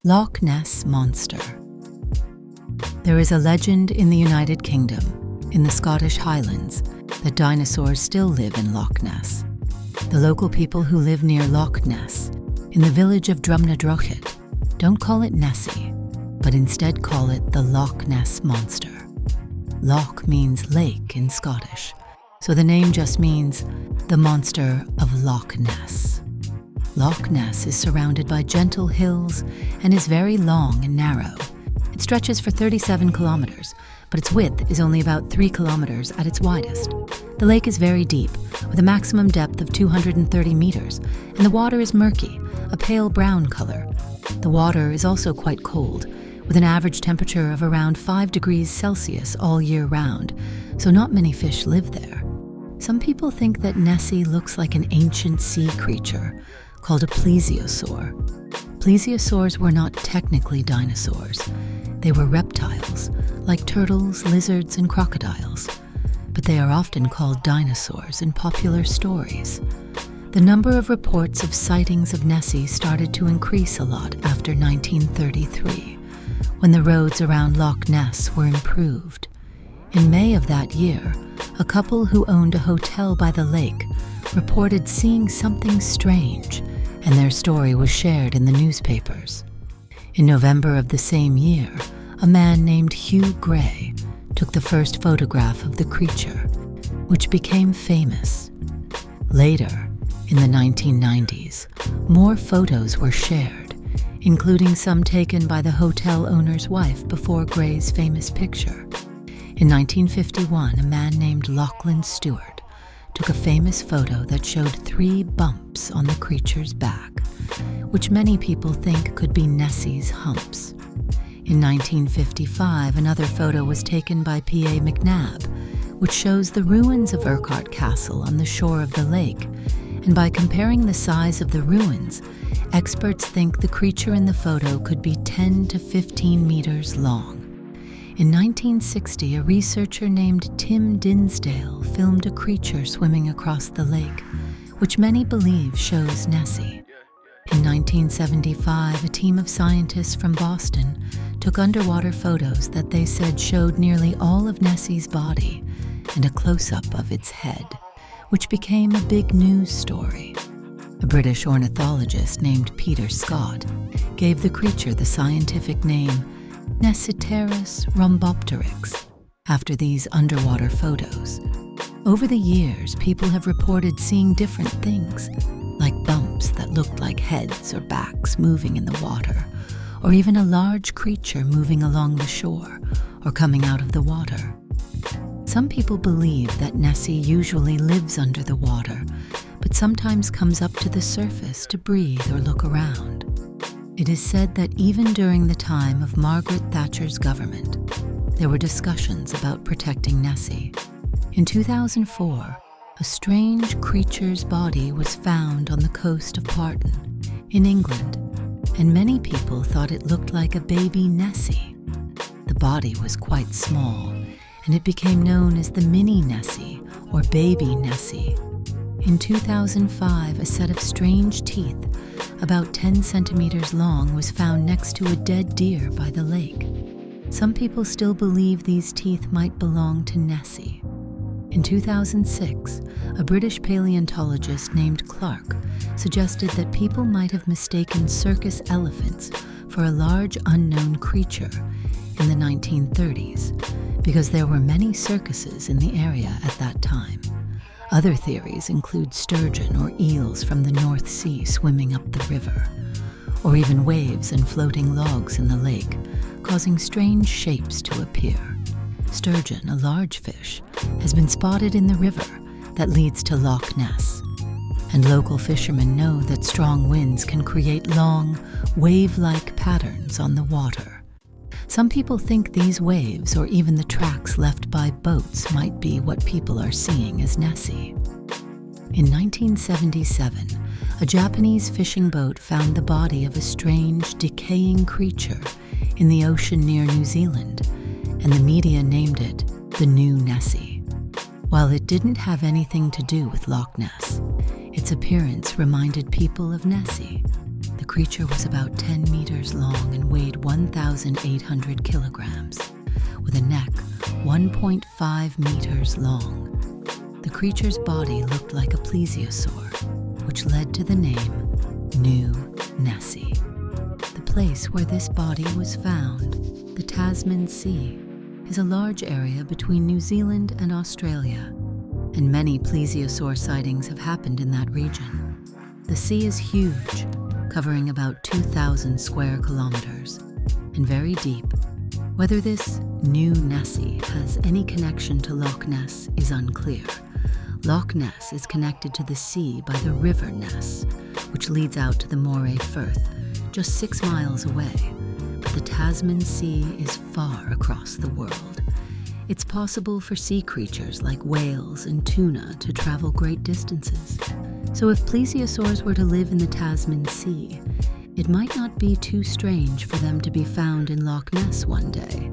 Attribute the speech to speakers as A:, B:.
A: Loch Ness Monster. There is a legend in the United Kingdom, in the Scottish Highlands, that dinosaurs still live in Loch Ness. The local people who live near Loch Ness, in the village of Drumnadrochit, don't call it Nessie, but instead call it the Loch Ness Monster. Loch means lake in Scottish, so the name just means the monster of Loch Ness. Loch Ness is surrounded by gentle hills and is very long and narrow. It stretches for 37 kilometers, but its width is only about 3 kilometers at its widest. The lake is very deep, with a maximum depth of 230 meters, and the water is murky, a pale brown color. The water is also quite cold, with an average temperature of around 5 degrees Celsius all year round, so not many fish live there. Some people think that Nessie looks like an ancient sea creature called a plesiosaur. Plesiosaurs were not technically dinosaurs. They were reptiles, like turtles, lizards, and crocodiles. But they are often called dinosaurs in popular stories. The number of reports of sightings of Nessie started to increase a lot after 1933, when the roads around Loch Ness were improved. In May of that year, a couple who owned a hotel by the lake reported seeing something strange, and their story was shared in the newspapers. In November of the same year, a man named Hugh Gray took the first photograph of the creature, which became famous. Later, in the 1990s, more photos were shared, including some taken by the hotel owner's wife before Gray's famous picture. In 1951, a man named Lachlan Stewart took a famous photo that showed 3 bumps on the creature's back, which many people think could be Nessie's humps. In 1955, another photo was taken by P.A. McNabb, which shows the ruins of Urquhart Castle on the shore of the lake, and by comparing the size of the ruins, experts think the creature in the photo could be 10 to 15 meters long. In 1960, a researcher named Tim Dinsdale filmed a creature swimming across the lake, which many believe shows Nessie. In 1975, a team of scientists from Boston took underwater photos that they said showed nearly all of Nessie's body and a close-up of its head, which became a big news story. A British ornithologist named Peter Scott gave the creature the scientific name Nessiterus rhombopteryx, after these underwater photos. Over the years, people have reported seeing different things, like bumps that looked like heads or backs moving in the water, or even a large creature moving along the shore or coming out of the water. Some people believe that Nessie usually lives under the water, but sometimes comes up to the surface to breathe or look around. It is said that even during the time of Margaret Thatcher's government, there were discussions about protecting Nessie. In 2004, a strange creature's body was found on the coast of Parton, in England, and many people thought it looked like a baby Nessie. The body was quite small, and it became known as the mini Nessie or baby Nessie. In 2005, a set of strange teeth, about 10 centimeters long, was found next to a dead deer by the lake. Some people still believe these teeth might belong to Nessie. In 2006, a British paleontologist named Clark suggested that people might have mistaken circus elephants for a large unknown creature in the 1930s, because there were many circuses in the area at that time. Other theories include sturgeon or eels from the North Sea swimming up the river, or even waves and floating logs in the lake, causing strange shapes to appear. Sturgeon, a large fish, has been spotted in the river that leads to Loch Ness, and local fishermen know that strong winds can create long, wave-like patterns on the water. Some people think these waves, or even the tracks left by boats, might be what people are seeing as Nessie. In 1977, a Japanese fishing boat found the body of a strange, decaying creature in the ocean near New Zealand, and the media named it the New Nessie. While it didn't have anything to do with Loch Ness, its appearance reminded people of Nessie. The creature was about 10 meters long and weighed 1,800 kilograms, with a neck 1.5 meters long. The creature's body looked like a plesiosaur, which led to the name New Nessie. The place where this body was found, the Tasman Sea, is a large area between New Zealand and Australia, and many plesiosaur sightings have happened in that region. The sea is huge, covering about 2,000 square kilometers, and very deep. Whether this New Nessie has any connection to Loch Ness is unclear. Loch Ness is connected to the sea by the River Ness, which leads out to the Moray Firth, just 6 miles away, but the Tasman Sea is far across the world. It's possible for sea creatures like whales and tuna to travel great distances. So if plesiosaurs were to live in the Tasman Sea, it might not be too strange for them to be found in Loch Ness one day,